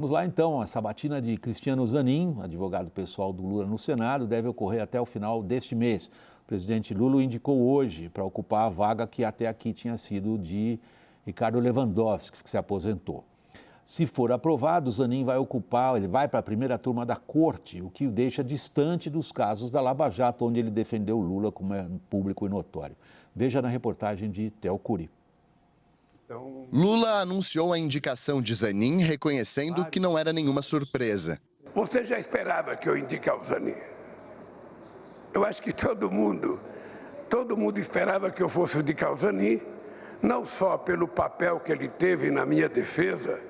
Vamos lá então, a sabatina de Cristiano Zanin, advogado pessoal do Lula no Senado, deve ocorrer até o final deste mês. O presidente Lula o indicou hoje para ocupar a vaga que até aqui tinha sido de Ricardo Lewandowski, que se aposentou. Se for aprovado, Zanin vai ocupar, ele vai para a primeira turma da corte, o que o deixa distante dos casos da Lava Jato, onde ele defendeu Lula como é público e notório. Veja na reportagem de Theo Curi. Lula anunciou a indicação de Zanin, reconhecendo que não era nenhuma surpresa. Você já esperava que eu indicasse o Zanin? Eu acho que todo mundo esperava que eu fosse indicar o Zanin, não só pelo papel que ele teve na minha defesa,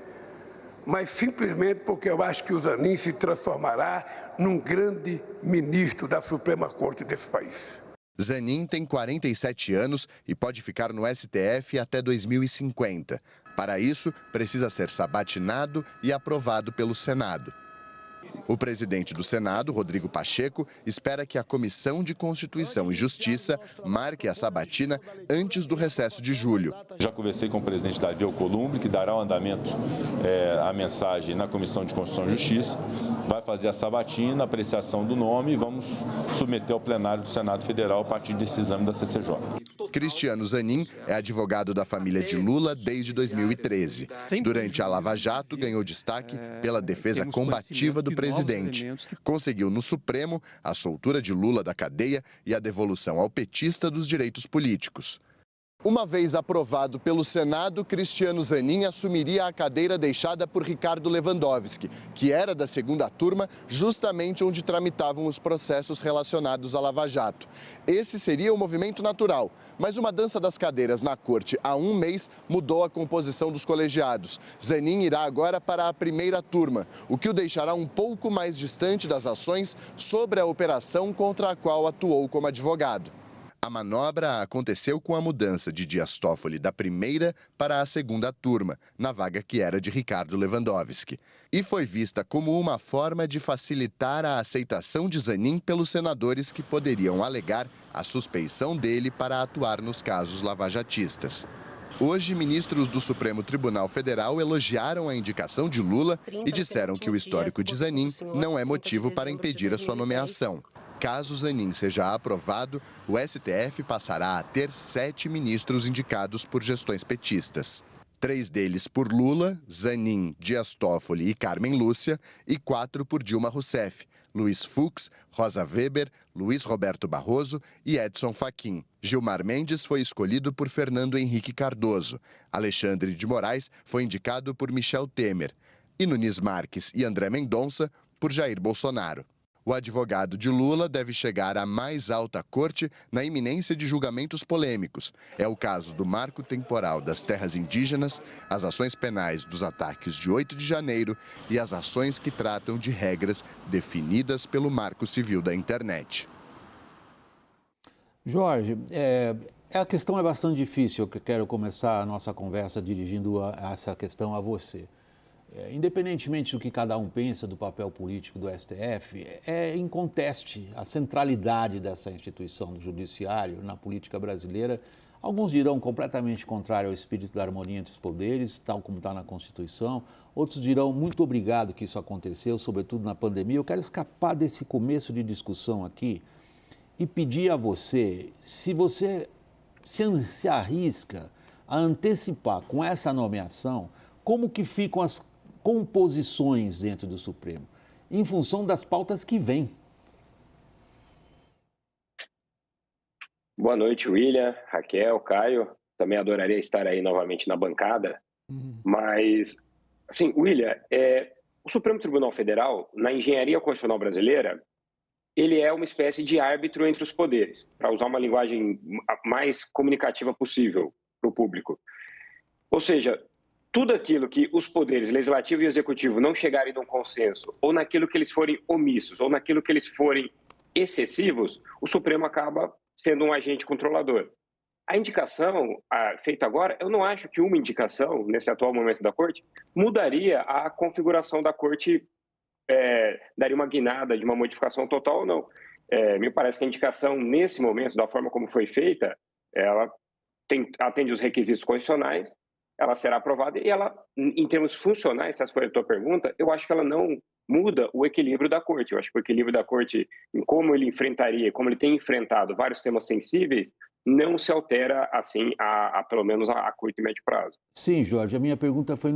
mas simplesmente porque eu acho que o Zanin se transformará num grande ministro da Suprema Corte desse país. Zanin tem 47 anos e pode ficar no STF até 2050. Para isso, precisa ser sabatinado e aprovado pelo Senado. O presidente do Senado, Rodrigo Pacheco, espera que a Comissão de Constituição e Justiça marque a sabatina antes do recesso de julho. Já conversei com o presidente Davi Alcolumbre, que dará o andamento à mensagem na Comissão de Constituição e Justiça, vai fazer a sabatina, a apreciação do nome e vamos submeter ao plenário do Senado Federal a partir desse exame da CCJ. Cristiano Zanin é advogado da família de Lula desde 2013. Durante a Lava Jato, ganhou destaque pela defesa combativa do presidente. Conseguiu no Supremo a soltura de Lula da cadeia e a devolução ao petista dos direitos políticos. Uma vez aprovado pelo Senado, Cristiano Zanin assumiria a cadeira deixada por Ricardo Lewandowski, que era da segunda turma, justamente onde tramitavam os processos relacionados à Lava Jato. Esse seria o movimento natural, mas uma dança das cadeiras na corte há um mês mudou a composição dos colegiados. Zanin irá agora para a primeira turma, o que o deixará um pouco mais distante das ações sobre a operação contra a qual atuou como advogado. A manobra aconteceu com a mudança de Dias Toffoli da primeira para a segunda turma, na vaga que era de Ricardo Lewandowski. E foi vista como uma forma de facilitar a aceitação de Zanin pelos senadores que poderiam alegar a suspeição dele para atuar nos casos lavajatistas. Hoje, ministros do Supremo Tribunal Federal elogiaram a indicação de Lula e disseram que o histórico de Zanin não é motivo para impedir a sua nomeação. Caso Zanin seja aprovado, o STF passará a ter 7 ministros indicados por gestões petistas. 3 deles por Lula, Zanin, Dias Toffoli e Carmen Lúcia, e 4 por Dilma Rousseff, Luiz Fux, Rosa Weber, Luiz Roberto Barroso e Edson Fachin. Gilmar Mendes foi escolhido por Fernando Henrique Cardoso. Alexandre de Moraes foi indicado por Michel Temer. E Nunes Marques e André Mendonça por Jair Bolsonaro. O advogado de Lula deve chegar à mais alta corte na iminência de julgamentos polêmicos. É o caso do marco temporal das terras indígenas, as ações penais dos ataques de 8 de janeiro e as ações que tratam de regras definidas pelo Marco Civil da Internet. Jorge, a questão é bastante difícil. Eu quero começar a nossa conversa dirigindo essa questão a você. Independentemente do que cada um pensa do papel político do STF, é inconteste a centralidade dessa instituição do judiciário na política brasileira. Alguns dirão completamente contrário ao espírito da harmonia entre os poderes, tal como está na Constituição. Outros dirão muito obrigado que isso aconteceu, sobretudo na pandemia. Eu quero escapar desse começo de discussão aqui e pedir a você, se você se arrisca a antecipar com essa nomeação, como que ficam as composições dentro do Supremo, em função das pautas que vêm. Boa noite, William, Raquel, Caio. Também adoraria estar aí novamente na bancada. Mas, assim, William, o Supremo Tribunal Federal, na engenharia constitucional brasileira, ele é uma espécie de árbitro entre os poderes, para usar uma linguagem mais comunicativa possível para o público. Ou seja, tudo aquilo que os poderes legislativo e executivo não chegarem a um consenso, ou naquilo que eles forem omissos, ou naquilo que eles forem excessivos, o Supremo acaba sendo um agente controlador. A indicação feita agora, eu não acho que uma indicação, nesse atual momento da Corte, mudaria a configuração da Corte, daria uma guinada de uma modificação total ou não. Me parece que a indicação, nesse momento, da forma como foi feita, ela atende os requisitos constitucionais, ela será aprovada e ela, em termos funcionais, se essa foi a tua pergunta, eu acho que ela não muda o equilíbrio da corte. Eu acho que o equilíbrio da corte, em como ele enfrentaria, como ele tem enfrentado vários temas sensíveis, não se altera assim, pelo menos a curto e médio prazo. Sim, Jorge, a minha pergunta foi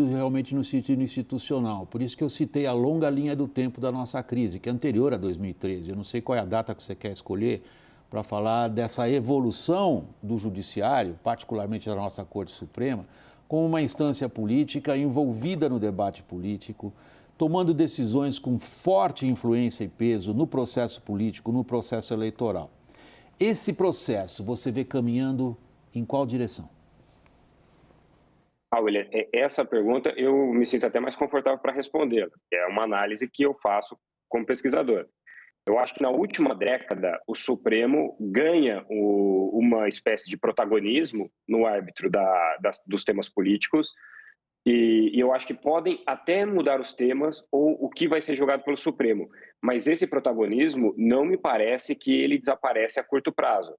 realmente no sentido institucional. Por isso que eu citei a longa linha do tempo da nossa crise, que é anterior a 2013. Eu não sei qual é a data que você quer escolher para falar dessa evolução do judiciário, particularmente da nossa Corte Suprema, como uma instância política envolvida no debate político, tomando decisões com forte influência e peso no processo político, no processo eleitoral. Esse processo você vê caminhando em qual direção? William, essa pergunta eu me sinto até mais confortável para respondê-la. É uma análise que eu faço como pesquisador. Eu acho que na última década o Supremo ganha uma espécie de protagonismo no árbitro dos temas políticos e eu acho que podem até mudar os temas ou o que vai ser julgado pelo Supremo, mas esse protagonismo não me parece que ele desaparece a curto prazo,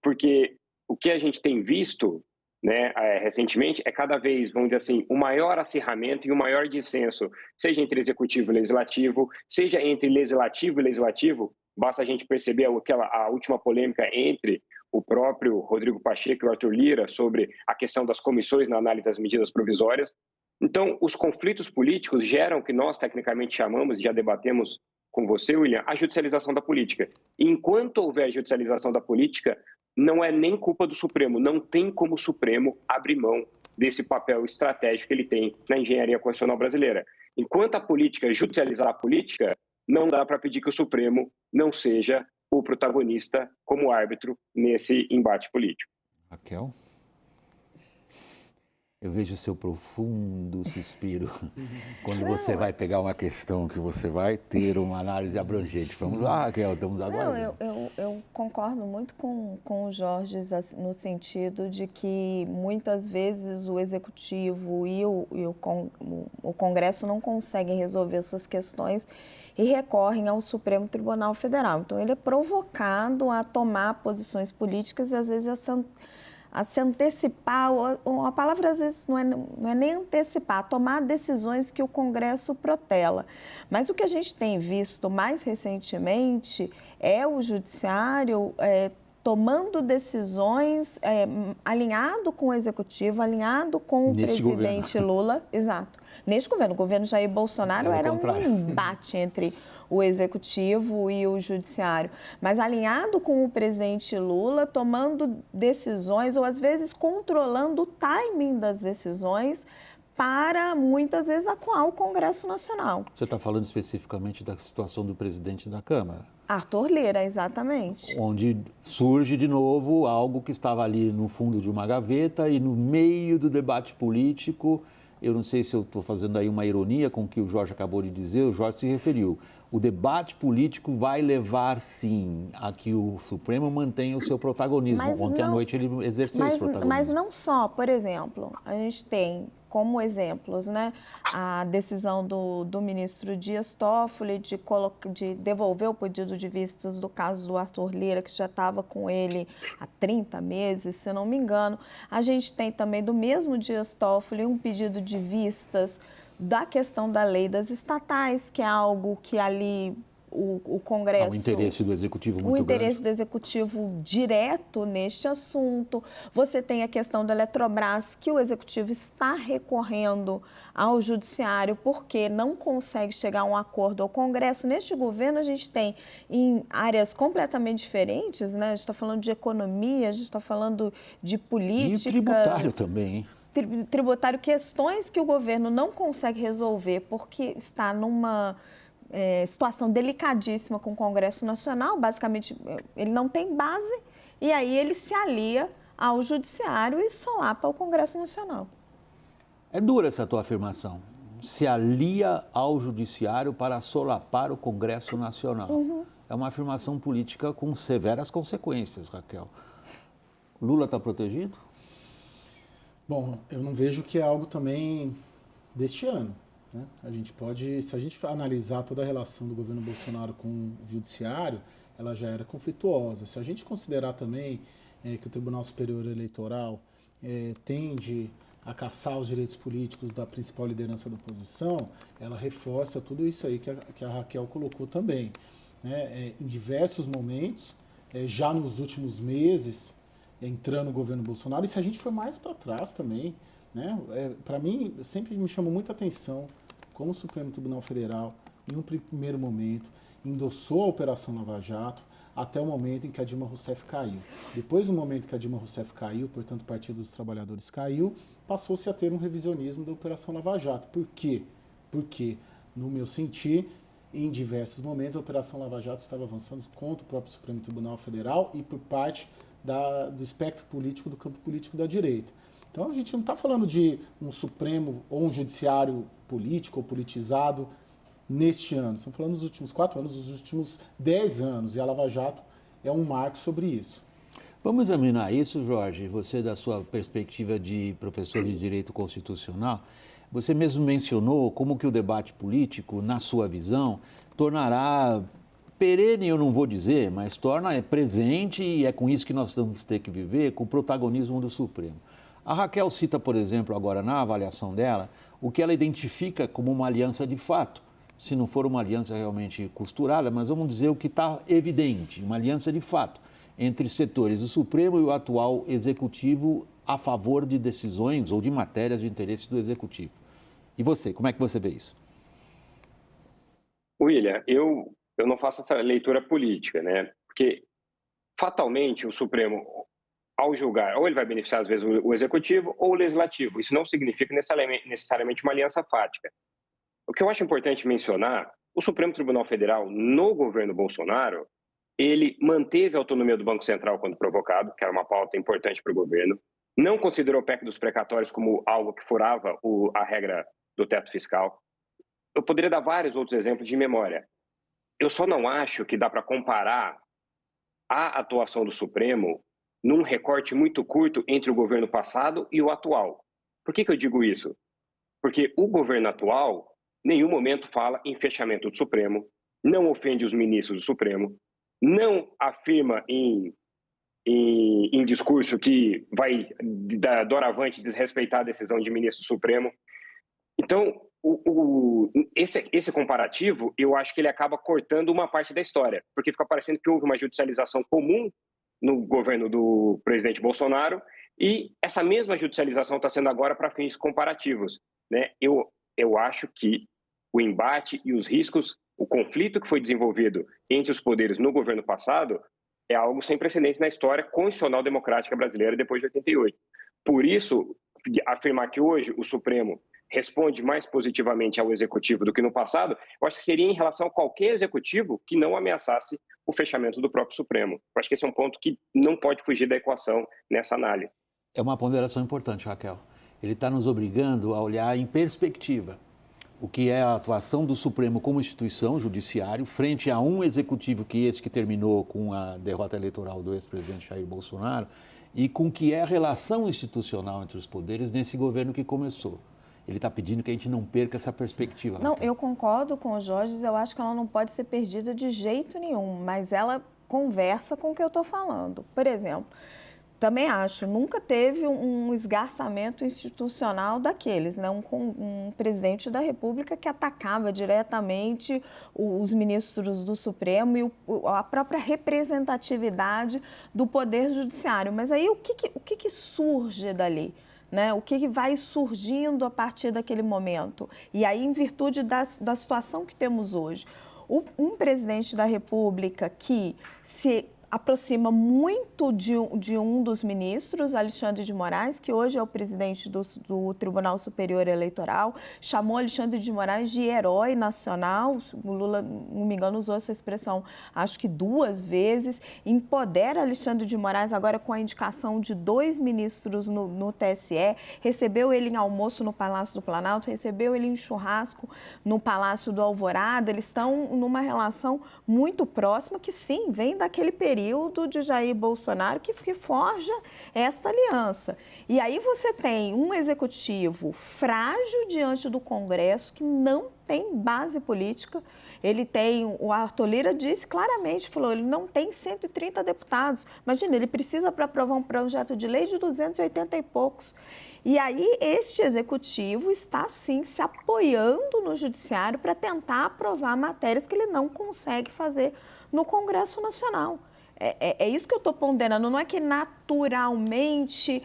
porque o que a gente tem visto, né, recentemente é cada vez, vamos dizer assim, um maior acirramento e um maior dissenso, seja entre executivo e legislativo, seja entre legislativo e legislativo. Basta a gente perceber a última polêmica entre o próprio Rodrigo Pacheco e o Arthur Lira sobre a questão das comissões na análise das medidas provisórias. Então, os conflitos políticos geram o que nós tecnicamente chamamos, já debatemos com você, William, a judicialização da política. E enquanto houver judicialização da política, não é nem culpa do Supremo, não tem como o Supremo abrir mão desse papel estratégico que ele tem na engenharia constitucional brasileira. Enquanto a política judicializar a política, não dá para pedir que o Supremo não seja o protagonista como árbitro nesse embate político. Raquel? Eu vejo o seu profundo suspiro quando você vai pegar uma questão que você vai ter uma análise abrangente. Vamos lá, Raquel, estamos agora. Eu concordo muito com o Jorge no sentido de que muitas vezes o Executivo e o Congresso não conseguem resolver suas questões e recorrem ao Supremo Tribunal Federal. Então, ele é provocado a tomar posições políticas e, às vezes, a se antecipar, a palavra às vezes não é nem antecipar, tomar decisões que o Congresso protela. Mas o que a gente tem visto mais recentemente é o Judiciário tomando decisões alinhado com o Executivo, alinhado com o presidente Lula. Exato. Neste governo, o governo Jair Bolsonaro era um embate entre o Executivo e o Judiciário, mas alinhado com o presidente Lula, tomando decisões ou às vezes controlando o timing das decisões para muitas vezes acuar o Congresso Nacional. Você está falando especificamente da situação do presidente da Câmara? Arthur Lira, exatamente. Onde surge de novo algo que estava ali no fundo de uma gaveta e no meio do debate político. Eu não sei se eu estou fazendo aí uma ironia com o que o Jorge acabou de dizer, o Jorge se referiu. O debate político vai levar, sim, a que o Supremo mantenha o seu protagonismo. Ontem à noite ele exerceu esse protagonismo. Mas não só, por exemplo, a gente tem como exemplos, né, a decisão do ministro Dias Toffoli de devolver o pedido de vistas do caso do Arthur Lira, que já estava com ele há 30 meses, se não me engano. A gente tem também do mesmo Dias Toffoli um pedido de vistas da questão da lei das estatais, que é algo que ali o Congresso... Há um interesse do Executivo muito grande. O interesse do Executivo direto neste assunto. Você tem a questão da Eletrobras, que o Executivo está recorrendo ao Judiciário porque não consegue chegar a um acordo ao Congresso. Neste governo, a gente tem em áreas completamente diferentes, né? A gente está falando de economia, a gente está falando de política... E tributário também, hein? Tributário, questões que o governo não consegue resolver porque está numa situação delicadíssima com o Congresso Nacional. Basicamente, ele não tem base e aí ele se alia ao Judiciário e solapa o Congresso Nacional. É dura essa tua afirmação. Se alia ao Judiciário para solapar o Congresso Nacional. Uhum. É uma afirmação política com severas consequências, Raquel. Lula está protegido? Bom, eu não vejo que é algo também deste ano, né? Se a gente analisar toda a relação do governo Bolsonaro com o Judiciário, ela já era conflituosa. Se a gente considerar também que o Tribunal Superior Eleitoral tende a caçar os direitos políticos da principal liderança da oposição, ela reforça tudo isso aí que a Raquel colocou também. Né? Em diversos momentos, já nos últimos meses, entrando o governo Bolsonaro, e se a gente for mais para trás também, né? Para mim, sempre me chamou muita atenção como o Supremo Tribunal Federal, em um primeiro momento, endossou a Operação Lava Jato até o momento em que a Dilma Rousseff caiu. Depois do momento que a Dilma Rousseff caiu, portanto o Partido dos Trabalhadores caiu, passou-se a ter um revisionismo da Operação Lava Jato. Por quê? Porque, no meu sentir, em diversos momentos a Operação Lava Jato estava avançando contra o próprio Supremo Tribunal Federal e por parte do espectro político, do campo político da direita. Então a gente não está falando de um Supremo ou um judiciário político ou politizado neste ano. Estamos falando dos últimos 4 anos, dos últimos 10 anos. E a Lava Jato é um marco sobre isso. Vamos examinar isso, Jorge. Você, da sua perspectiva de professor de Direito Constitucional, você mesmo mencionou como que o debate político, na sua visão, tornará perene, eu não vou dizer, mas torna presente e é com isso que nós vamos ter que viver, com o protagonismo do Supremo. A Raquel cita, por exemplo, agora na avaliação dela, o que ela identifica como uma aliança de fato. Se não for uma aliança realmente costurada, mas vamos dizer o que está evidente, uma aliança de fato entre setores do Supremo e o atual Executivo a favor de decisões ou de matérias de interesse do Executivo. E você, como é que você vê isso? William, eu não faço essa leitura política, né? Porque fatalmente o Supremo, ao julgar, ou ele vai beneficiar às vezes o Executivo ou o Legislativo. Isso não significa necessariamente uma aliança fática. O que eu acho importante mencionar, o Supremo Tribunal Federal, no governo Bolsonaro, ele manteve a autonomia do Banco Central quando provocado, que era uma pauta importante para o governo, não considerou o PEC dos precatórios como algo que furava a regra do teto fiscal. Eu poderia dar vários outros exemplos de memória. Eu só não acho que dá para comparar a atuação do Supremo num recorte muito curto entre o governo passado e o atual. Por que eu digo isso? Porque o governo atual, em nenhum momento fala em fechamento do Supremo, não ofende os ministros do Supremo, não afirma em discurso que vai, doravante, desrespeitar a decisão de ministro do Supremo. Então, esse comparativo, eu acho que ele acaba cortando uma parte da história, porque fica parecendo que houve uma judicialização comum no governo do presidente Bolsonaro e essa mesma judicialização está sendo agora para fins comparativos, né? Eu acho que o embate e os riscos, o conflito que foi desenvolvido entre os poderes no governo passado é algo sem precedentes na história constitucional democrática brasileira depois de 88. Por isso, afirmar que hoje o Supremo responde mais positivamente ao Executivo do que no passado, eu acho que seria em relação a qualquer Executivo que não ameaçasse o fechamento do próprio Supremo. Eu acho que esse é um ponto que não pode fugir da equação nessa análise. É uma ponderação importante, Raquel. Ele está nos obrigando a olhar em perspectiva o que é a atuação do Supremo como instituição judiciário frente a um Executivo que terminou com a derrota eleitoral do ex-presidente Jair Bolsonaro e com que é a relação institucional entre os poderes nesse governo que começou. Ele está pedindo que a gente não perca essa perspectiva. Não, eu concordo com o Jorge, eu acho que ela não pode ser perdida de jeito nenhum, mas ela conversa com o que eu estou falando. Por exemplo, também acho, nunca teve um esgarçamento institucional daqueles, né? Um presidente da República que atacava diretamente os ministros do Supremo e a própria representatividade do Poder Judiciário. Mas aí o que surge dali? Né? O que vai surgindo a partir daquele momento? E aí, em virtude da situação que temos hoje, um presidente da República que se aproxima muito de um dos ministros, Alexandre de Moraes, que hoje é o presidente do Tribunal Superior Eleitoral, chamou Alexandre de Moraes de herói nacional. O Lula, não me engano, usou essa expressão acho que 2 vezes, empodera Alexandre de Moraes agora com a indicação de 2 ministros no TSE, recebeu ele em almoço no Palácio do Planalto, recebeu ele em churrasco no Palácio do Alvorada. Eles estão numa relação muito próxima que sim, vem daquele período de Jair Bolsonaro que forja esta aliança. E aí você tem um executivo frágil diante do Congresso que não tem base política. Ele tem, o Arthur Lira disse claramente, falou, ele não tem 130 deputados. Imagina, ele precisa para aprovar um projeto de lei de 280 e poucos. E aí este executivo está, sim, se apoiando no judiciário para tentar aprovar matérias que ele não consegue fazer no Congresso Nacional. É isso que eu estou ponderando, não é que naturalmente,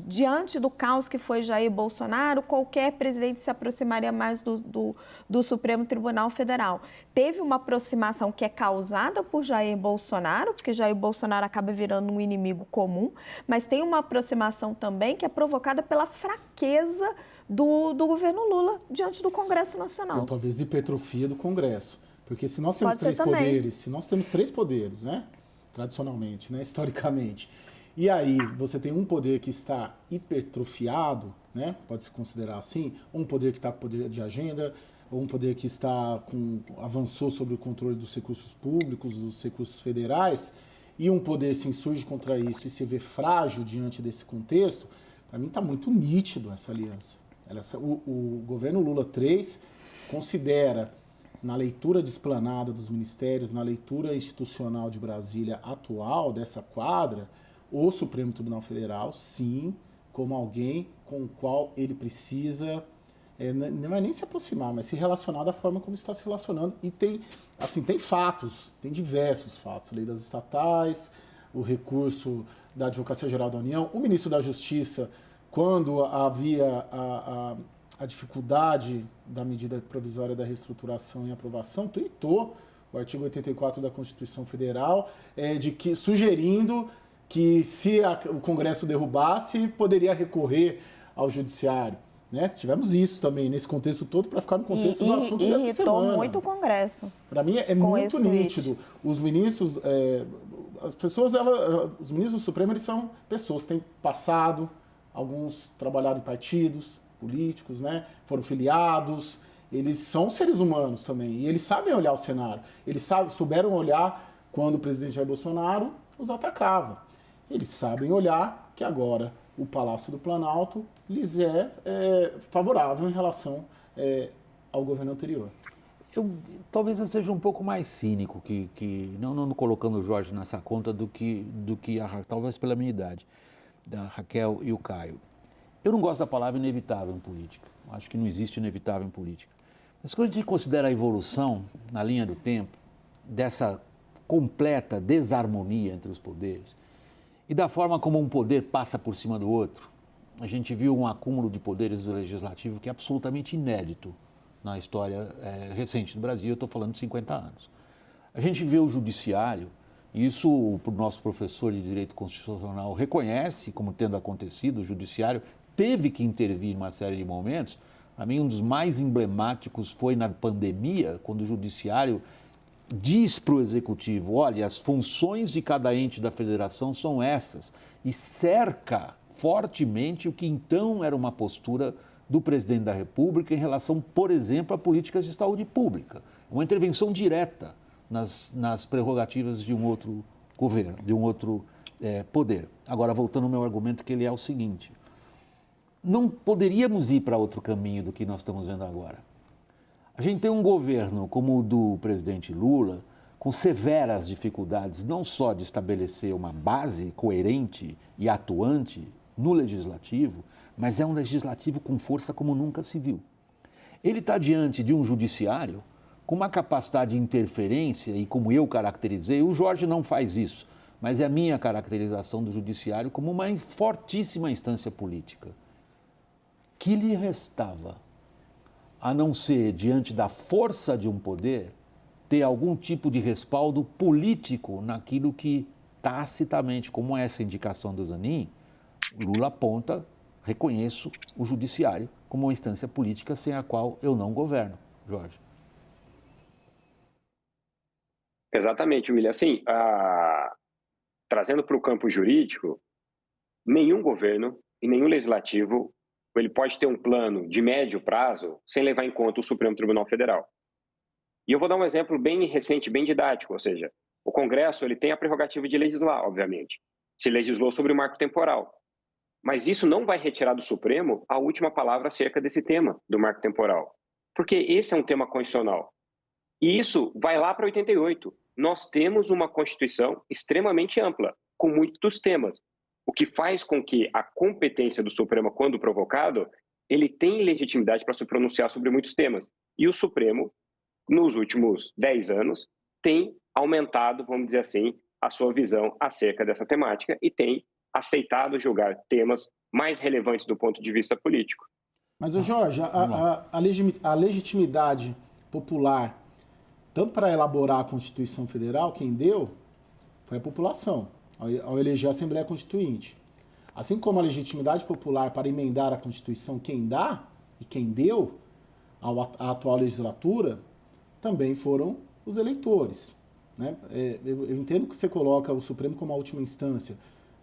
diante do caos que foi Jair Bolsonaro, qualquer presidente se aproximaria mais do Supremo Tribunal Federal. Teve uma aproximação que é causada por Jair Bolsonaro, porque Jair Bolsonaro acaba virando um inimigo comum, mas tem uma aproximação também que é provocada pela fraqueza do governo Lula diante do Congresso Nacional. Ou talvez hipertrofia do Congresso. Porque se nós temos três poderes, né? Tradicionalmente, né? Historicamente, e aí você tem um poder que está hipertrofiado, né? Pode-se considerar assim, um poder que está com poder de agenda, ou um poder que avançou sobre o controle dos recursos públicos, dos recursos federais, e um poder se insurge contra isso e se vê frágil diante desse contexto, para mim está muito nítido essa aliança. O governo Lula 3 considera, na leitura desplanada dos ministérios, na leitura institucional de Brasília atual, dessa quadra, o Supremo Tribunal Federal, sim, como alguém com o qual ele precisa, não é nem se aproximar, mas se relacionar da forma como está se relacionando. E tem fatos, tem diversos fatos, a lei das estatais, o recurso da Advocacia Geral da União, o ministro da Justiça, quando havia a dificuldade da medida provisória da reestruturação e aprovação, tuitou o artigo 84 da Constituição Federal, sugerindo que, se o Congresso derrubasse, poderia recorrer ao Judiciário. Né? Tivemos isso também, nesse contexto todo, para ficar no contexto do assunto dessa semana. Irritou muito o Congresso. Para mim é muito nítido. Os ministros, os ministros do Supremo, eles são pessoas que têm passado, alguns trabalharam em partidos políticos, né? Foram filiados, eles são seres humanos também, e eles sabem olhar o cenário, eles souberam olhar quando o presidente Jair Bolsonaro os atacava. Eles sabem olhar que agora o Palácio do Planalto lhes é favorável em relação ao governo anterior. Talvez eu seja um pouco mais cínico, não colocando o Jorge nessa conta do que talvez pela minha idade, da Raquel e o Caio. Eu não gosto da palavra inevitável em política. Acho que não existe inevitável em política. Mas quando a gente considera a evolução na linha do tempo, dessa completa desarmonia entre os poderes, e da forma como um poder passa por cima do outro, a gente viu um acúmulo de poderes do Legislativo que é absolutamente inédito na história recente do Brasil. Eu estou falando de 50 anos. A gente vê o Judiciário, e isso o nosso professor de Direito Constitucional reconhece como tendo acontecido. O Judiciário teve que intervir em uma série de momentos. Para mim, um dos mais emblemáticos foi na pandemia, quando o Judiciário diz para o Executivo: olha, as funções de cada ente da federação são essas, e cerca fortemente o que então era uma postura do presidente da República em relação, por exemplo, a políticas de saúde pública. Uma intervenção direta nas prerrogativas de um outro governo, de um outro poder. Agora, voltando ao meu argumento, que ele é o seguinte: não poderíamos ir para outro caminho do que nós estamos vendo agora. A gente tem um governo como o do presidente Lula, com severas dificuldades, não só de estabelecer uma base coerente e atuante no legislativo, mas é um legislativo com força como nunca se viu. Ele está diante de um judiciário com uma capacidade de interferência, e como eu caracterizei, o Jorge não faz isso, mas é a minha caracterização do judiciário como uma fortíssima instância política. Que lhe restava, a não ser, diante da força de um poder, ter algum tipo de respaldo político naquilo que, tacitamente, como essa indicação do Zanin, Lula aponta: reconheço o judiciário como uma instância política sem a qual eu não governo. Jorge. Exatamente, William. Assim, trazendo para o campo jurídico, nenhum governo e nenhum legislativo ele pode ter um plano de médio prazo sem levar em conta o Supremo Tribunal Federal. E eu vou dar um exemplo bem recente, bem didático, ou seja, o Congresso ele tem a prerrogativa de legislar, obviamente. Se legislou sobre o marco temporal. Mas isso não vai retirar do Supremo a última palavra acerca desse tema, do marco temporal. Porque esse é um tema constitucional. E isso vai lá para 88. Nós temos uma Constituição extremamente ampla, com muitos temas. o que faz com que a competência do Supremo, quando provocado, ele tem legitimidade para se pronunciar sobre muitos temas. E o Supremo, nos últimos 10 anos, tem aumentado, vamos dizer assim, a sua visão acerca dessa temática e tem aceitado julgar temas mais relevantes do ponto de vista político. Mas, Jorge, a legitimidade popular, tanto para elaborar a Constituição Federal, quem deu foi a população, ao eleger a Assembleia Constituinte. Assim como a legitimidade popular para emendar a Constituição, quem dá e quem deu à atual legislatura, também foram os eleitores. Né? Eu entendo que você coloca o Supremo como a última instância,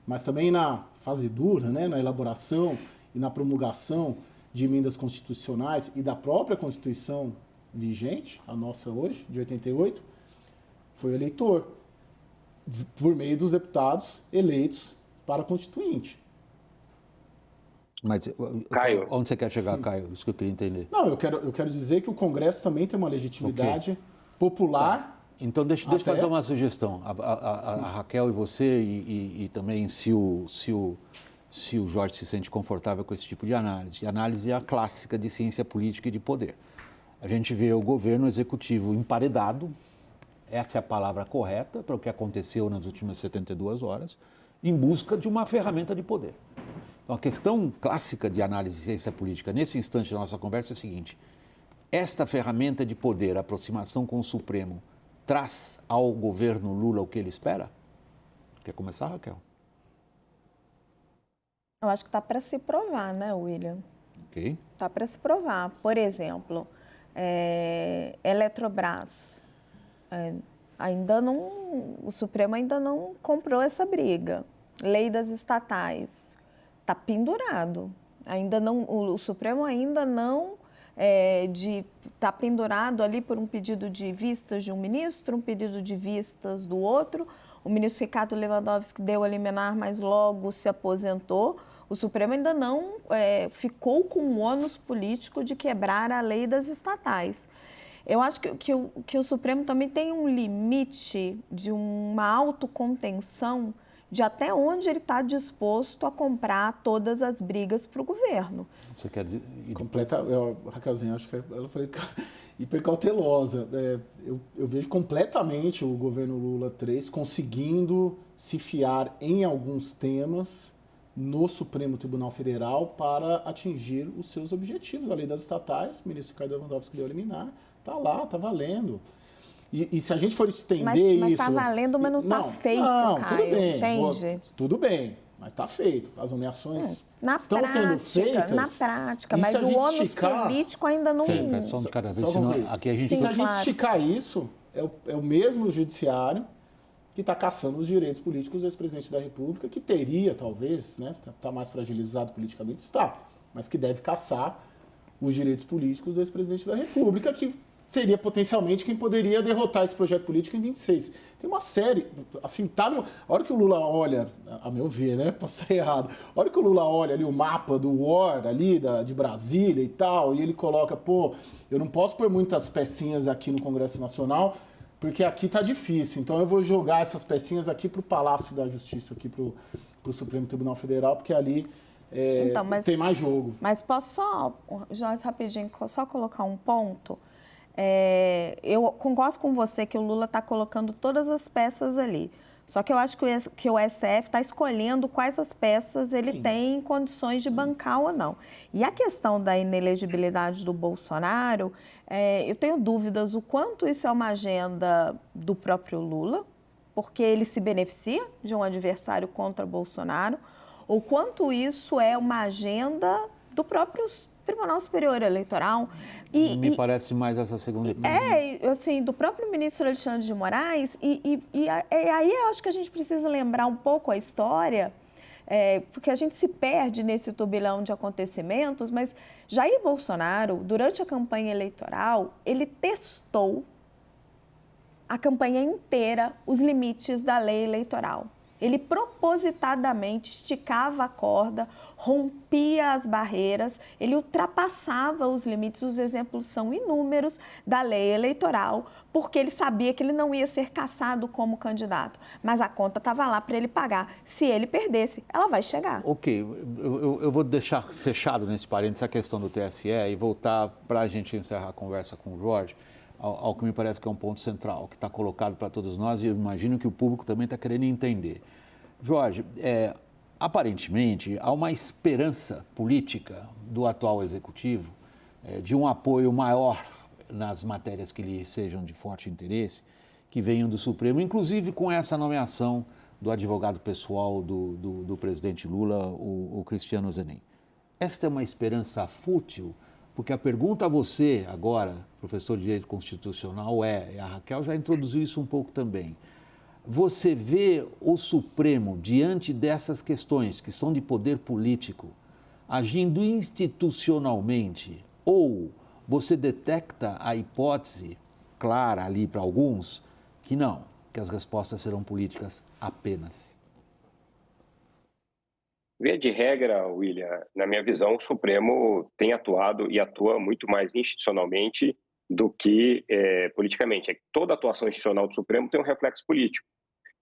mas também na fase dura, né, na elaboração e na promulgação de emendas constitucionais e da própria Constituição vigente, a nossa hoje, de 88, foi o eleitor, por meio dos deputados eleitos para a Constituinte. Mas Caio. Onde você quer chegar, Caio? Isso que eu queria entender. Não, eu quero dizer que o Congresso também tem uma legitimidade popular. Então, deixa eu fazer uma sugestão. A Raquel e você, e também se o Jorge se sente confortável com esse tipo de análise. A análise é a clássica de ciência política e de poder. A gente vê o governo executivo emparedado, essa é a palavra correta para o que aconteceu nas últimas 72 horas, em busca de uma ferramenta de poder. Então, a questão clássica de análise de ciência política, nesse instante da nossa conversa, é a seguinte: esta ferramenta de poder, a aproximação com o Supremo, traz ao governo Lula o que ele espera? Quer começar, Raquel? Eu acho que está para se provar, né, William? Ok. Está para se provar. Por exemplo, Eletrobras. O Supremo ainda não comprou essa briga. Lei das estatais. Está pendurado. O Supremo ainda não está pendurado ali por um pedido de vistas de um ministro, um pedido de vistas do outro. O ministro Ricardo Lewandowski deu a liminar, mas logo se aposentou. O Supremo ainda não ficou com o ônus político de quebrar a lei das estatais. Eu acho que o Supremo também tem um limite de uma autocontenção de até onde ele está disposto a comprar todas as brigas para o governo. Você quer ir... Raquelzinha, acho que ela foi hiper cautelosa. Eu vejo completamente o governo Lula 3 conseguindo se fiar em alguns temas no Supremo Tribunal Federal para atingir os seus objetivos. A lei das estatais, o ministro Ricardo Lewandowski deu a liminar, está lá, está valendo. E se a gente for estender isso... Mas está valendo, mas não está feito, Caio. Tudo bem. Entende? Tudo bem, mas está feito. As nomeações estão sendo feitas. Na prática, mas o ônus político ainda não... Sim, só de cada vez, senão aqui a gente... Se a gente esticar isso, é o mesmo judiciário que está caçando os direitos políticos do ex-presidente da República, que teria, talvez, né, está mais fragilizado politicamente, mas que deve caçar os direitos políticos do ex-presidente da República, que seria potencialmente quem poderia derrotar esse projeto político em 26. Tem uma série, assim, a hora que o Lula olha, a meu ver, né, posso estar errado, a hora que o Lula olha ali o mapa do War, ali, de Brasília e tal, e ele coloca, eu não posso pôr muitas pecinhas aqui no Congresso Nacional, porque aqui tá difícil, então eu vou jogar essas pecinhas aqui pro Palácio da Justiça, aqui pro Supremo Tribunal Federal, porque ali tem mais jogo. Mas posso só, Jorge, rapidinho, só colocar um ponto? Eu concordo com você que o Lula está colocando todas as peças ali. Só que eu acho que o STF está escolhendo quais as peças ele tem condições de bancar ou não. E a questão da inelegibilidade do Bolsonaro, eu tenho dúvidas o quanto isso é uma agenda do próprio Lula, porque ele se beneficia de um adversário contra Bolsonaro, ou quanto isso é uma agenda do próprio Tribunal Superior Eleitoral. Me parece mais essa segunda hipótese. Assim, do próprio ministro Alexandre de Moraes, e aí eu acho que a gente precisa lembrar um pouco a história, porque a gente se perde nesse turbilhão de acontecimentos, mas Jair Bolsonaro, durante a campanha eleitoral, ele testou a campanha inteira os limites da lei eleitoral. Ele propositadamente esticava a corda, rompia as barreiras, ele ultrapassava os limites. Os exemplos são inúmeros da lei eleitoral, porque ele sabia que ele não ia ser cassado como candidato, mas a conta estava lá para ele pagar. Se ele perdesse, ela vai chegar. Ok, eu vou deixar fechado nesse parênteses a questão do TSE e voltar para a gente encerrar a conversa com o Jorge, ao que me parece que é um ponto central, que está colocado para todos nós e eu imagino que o público também está querendo entender. Jorge, aparentemente há uma esperança política do atual executivo de um apoio maior nas matérias que lhe sejam de forte interesse, que venham do Supremo, inclusive com essa nomeação do advogado pessoal do presidente Lula, o Cristiano Zanin. Esta é uma esperança fútil, porque a pergunta a você agora, professor de Direito Constitucional, e a Raquel já introduziu isso um pouco também, você vê o Supremo, diante dessas questões que são de poder político, agindo institucionalmente, ou você detecta a hipótese clara ali para alguns que não, que as respostas serão políticas apenas? Via de regra, William, na minha visão, o Supremo tem atuado e atua muito mais institucionalmente do que politicamente. Toda atuação institucional do Supremo tem um reflexo político,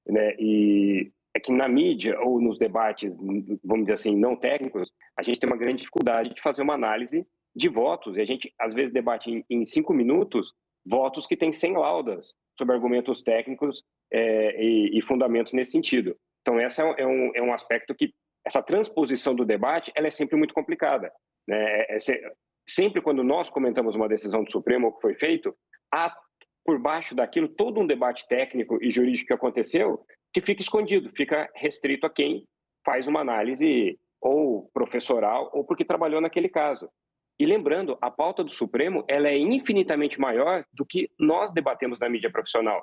né? E é que na mídia ou nos debates, vamos dizer assim, não técnicos, a gente tem uma grande dificuldade de fazer uma análise de votos. E a gente, às vezes, debate em 5 minutos votos que têm 100 laudas sobre argumentos técnicos e fundamentos nesse sentido. Então, esse é um aspecto que essa transposição do debate, ela é sempre muito complicada, né? Sempre quando nós comentamos uma decisão do Supremo, o que foi feito, há por baixo daquilo todo um debate técnico e jurídico que aconteceu, que fica escondido, fica restrito a quem faz uma análise ou professoral ou porque trabalhou naquele caso. E lembrando, a pauta do Supremo, ela é infinitamente maior do que nós debatemos na mídia profissional.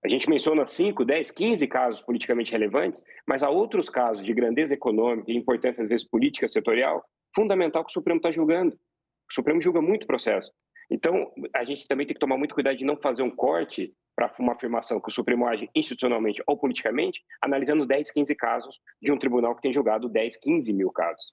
A gente menciona 5, 10, 15 casos politicamente relevantes, mas há outros casos de grandeza econômica e importância, às vezes, política setorial, fundamental que o Supremo está julgando. O Supremo julga muito processo. Então, a gente também tem que tomar muito cuidado de não fazer um corte para uma afirmação que o Supremo age institucionalmente ou politicamente, analisando 10, 15 casos de um tribunal que tem julgado 10, 15 mil casos.